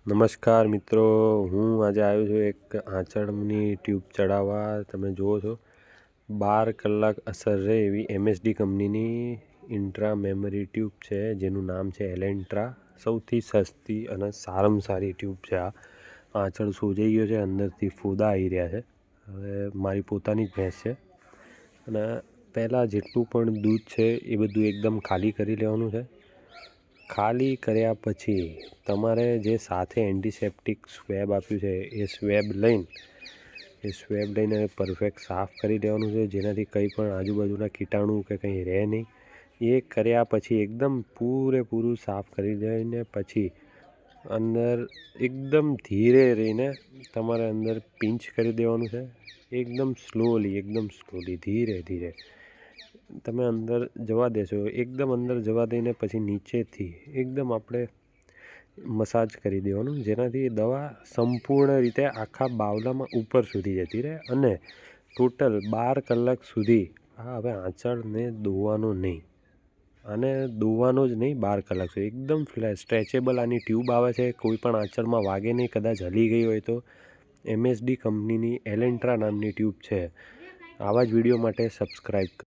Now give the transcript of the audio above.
નમસ્કાર મિત્રો, હું આજે આવ્યો છું એક આંચળની ટ્યુબ ચડાવવા. તમે જુઓ છો 12 કલાક અસર રહે એવી MSD કંપનીની ઇન્ટ્રા મેમરી ટ્યુબ છે, જેનું નામ છે એલેન્ટ્રા. સૌથી સસ્તી અને સારામાં સારી ટ્યુબ છે. આ આંચળ સોજાઈ ગયો છે, અંદરથી ફોદા આવી રહ્યા છે. હવે મારી પોતાની જ ભેંસ છે અને પહેલાં જેટલું પણ દૂધ છે એ બધું એકદમ ખાલી કરી લેવાનું છે. ખાલી કર્યા પછી તમારે જે સાથે એન્ટિસેપ્ટિક સ્વેબ આપ્યું છે એ સ્વેબ લઈને પરફેક્ટ સાફ કરી દેવાનું છે, જેનાથી કંઈ પણ આજુબાજુના કીટાણુ કે કંઈ રહે નહીં. એ કર્યા પછી એકદમ પૂરેપૂરું સાફ કરી દઈને પછી અંદર એકદમ ધીરે રહીને તમારે અંદર પિંચ કરી દેવાનું છે. એકદમ સ્લોલી ધીરે ધીરે તમે અંદર જવા દેશો. એકદમ અંદર જવા દઈને પછી નીચેથી એકદમ આપણે મસાજ કરી દેવાનું, જેનાથી દવા સંપૂર્ણ રીતે આખા બાવલામાં ઉપર સુધી જતી રહે અને ટોટલ 12 કલાક સુધી હવે આંચળને દોવાનો નહીં. આને દોવાનો જ નહીં 12 કલાક સુધી. એકદમ સ્ટ્રેચેબલ આની ટ્યુબ આવે છે, કોઈ પણ આંચળમાં વાગે નહીં. કદાચ હલી ગઈ હોય તો MSD કંપનીની એલેન્ટ્રા નામની ટ્યુબ છે. આવા જ વિડીયો માટે સબસ્ક્રાઈબ